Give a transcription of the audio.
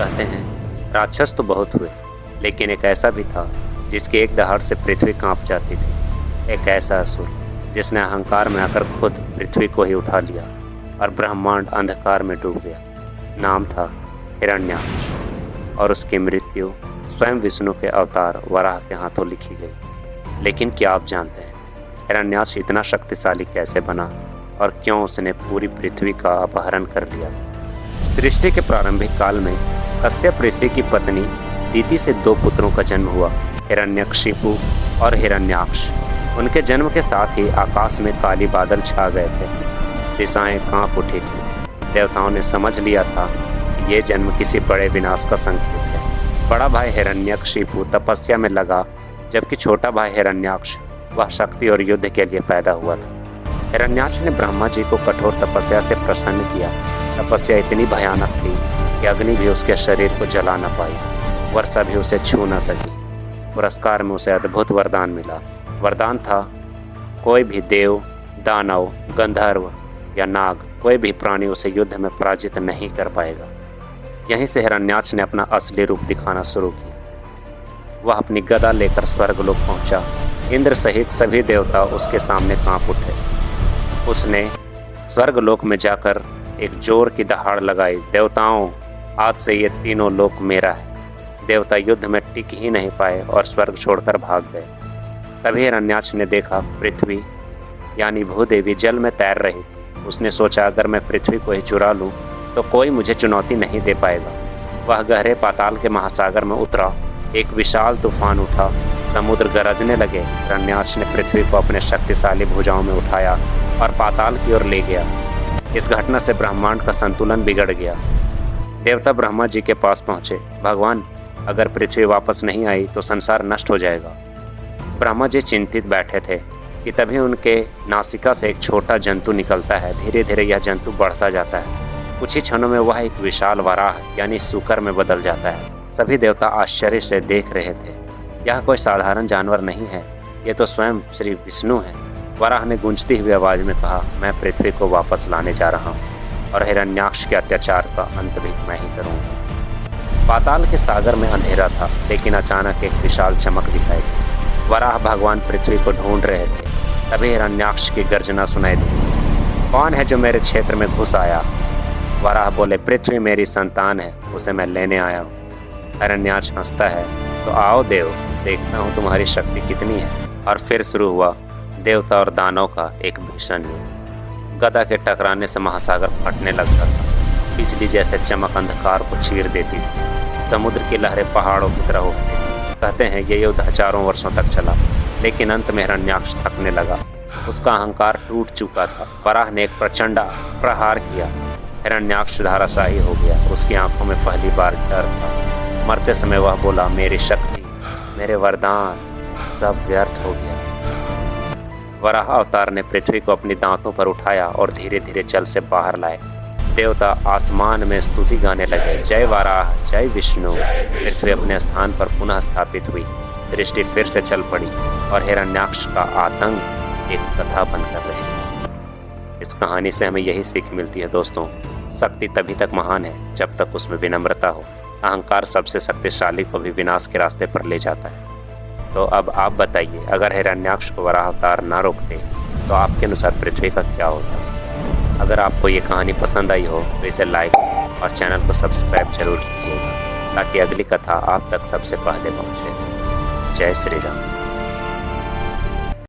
कहते हैं राक्षस तो बहुत हुए, लेकिन एक ऐसा भी था जिसके एक दहाड़ से पृथ्वी कांप जाती थी। एक ऐसा असुर जिसने अहंकार में आकर खुद पृथ्वी को ही उठा लिया और ब्रह्मांड अंधकार में डूब गया। नाम था हिरण्याक्ष और उसकी मृत्यु स्वयं विष्णु के अवतार वराह के हाथों लिखी गई। लेकिन क्या आप जानते हैं हिरण्याक्ष इतना शक्तिशाली कैसे बना और क्यों उसने पूरी पृथ्वी का अपहरण कर लिया था? सृष्टि के प्रारंभिक काल में कश्यप ऋषि की पत्नी दीति से 2 पुत्रों का जन्म हुआ, हिरण्यकशिपु और हिरण्याक्ष। उनके जन्म के साथ ही आकाश में काली बादल छा गए थे, दिशाएं कांप उठी थी। देवताओं ने समझ लिया था कि ये जन्म किसी बड़े विनाश का संकेत है। बड़ा भाई हिरण्यकशिपु तपस्या में लगा, जबकि छोटा भाई हिरण्याक्ष वह शक्ति और युद्ध के लिए पैदा हुआ था। हिरण्याक्ष ने ब्रह्मा जी को कठोर तपस्या से प्रसन्न किया। तपस्या इतनी भयानक थी कि अग्नि भी उसके शरीर को जला न पाई, वर्षा भी उसे छू न सकी। पुरस्कार में उसे अद्भुत वरदान मिला। वरदान था कोई भी देव, दानव, गंधर्व या नाग, कोई भी प्राणी उसे युद्ध में पराजित नहीं कर पाएगा। यहीं से हिरण्याक्ष ने अपना असली रूप दिखाना शुरू किया। वह अपनी गदा लेकर स्वर्गलोक पहुंचा। इंद्र सहित सभी देवता उसके सामने कांप उठे। उसने स्वर्गलोक में जाकर एक जोर की दहाड़ लगाई, देवताओं, आज से ये तीनों लोक मेरा है। देवता युद्ध में टिक ही नहीं पाए और स्वर्ग छोड़कर भाग गए। तभी हिरण्याक्ष ने देखा पृथ्वी यानी भूदेवी जल में तैर रही थी। उसने सोचा अगर मैं पृथ्वी को ही चुरा लूं तो कोई मुझे चुनौती नहीं दे पाएगा। वह गहरे पाताल के महासागर में उतरा। एक विशाल तूफान उठा, समुद्र गरजने लगे। हिरण्याक्ष ने पृथ्वी को अपने शक्तिशाली भुजाओं में उठाया और पाताल की ओर ले गया। इस घटना से ब्रह्मांड का संतुलन बिगड़ गया। देवता ब्रह्मा जी के पास पहुंचे। भगवान, अगर पृथ्वी वापस नहीं आई तो संसार नष्ट हो जाएगा। ब्रह्मा जी चिंतित बैठे थे कि तभी उनके नासिका से एक छोटा जंतु निकलता है। धीरे धीरे यह जंतु बढ़ता जाता है। कुछ ही क्षणों में वह एक विशाल वराह यानी सूकर में बदल जाता है। सभी देवता आश्चर्य से देख रहे थे। यह कोई साधारण जानवर नहीं है, ये तो स्वयं श्री विष्णु है। वराह ने गूंजती हुई आवाज में कहा, मैं पृथ्वी को वापस लाने जा रहा हूँ और हिरण्याक्ष के अत्याचार का अंत भी मैं ही करूँगा। पाताल के सागर में अंधेरा था, लेकिन अचानक एक विशाल चमक दिखाई दी। वराह भगवान पृथ्वी को ढूंढ रहे थे। तभी हिरण्याक्ष की गर्जना सुनाई दी, कौन है जो मेरे क्षेत्र में घुस आया? वराह बोले, पृथ्वी मेरी संतान है, उसे मैं लेने आया हूँ। हिरण्याक्ष हंसता है, तो आओ देव, देखता हूँ तुम्हारी शक्ति कितनी है। और फिर शुरू हुआ देवता और दानव का एक भीषण युद्ध। गदा के टकराने से महासागर फटने लगता था। बिजली जैसे चमक अंधकार को चीर देती थी। समुद्र की लहरें पहाड़ों की तरह उठती थी। कहते हैं ये युद्ध हजारों वर्षों तक चला, लेकिन अंत में हिरण्याक्ष थकने लगा। उसका अहंकार टूट चुका था। वराह ने एक प्रचंड प्रहार किया। हिरण्याक्ष धराशायी हो गया। उसकी आंखों में पहली बार डर था। मरते समय वह बोला, मेरी शक्ति, मेरे वरदान सब व्यर्थ हो गया। वराह अवतार ने पृथ्वी को अपनी दांतों पर उठाया और धीरे धीरे जल से बाहर लाए। देवता आसमान में स्तुति गाने लगे, जय वराह, जय विष्णु। पृथ्वी अपने स्थान पर पुनः स्थापित हुई। सृष्टि फिर से चल पड़ी और हिरण्याक्ष का आतंक एक कथा बनकर रही। इस कहानी से हमें यही सीख मिलती है दोस्तों, शक्ति तभी तक महान है जब तक उसमें विनम्रता हो। अहंकार सबसे शक्तिशाली को भी विनाश के रास्ते पर ले जाता है। तो अब आप बताइए, अगर हिरण्याक्ष को वराह अवतार ना रोकते तो आपके अनुसार पृथ्वी का क्या होता? अगर आपको ये कहानी पसंद आई हो तो इसे लाइक और चैनल को सब्सक्राइब जरूर कीजिएगा, ताकि अगली कथा आप तक सबसे पहले पहुँचे। जय श्री राम।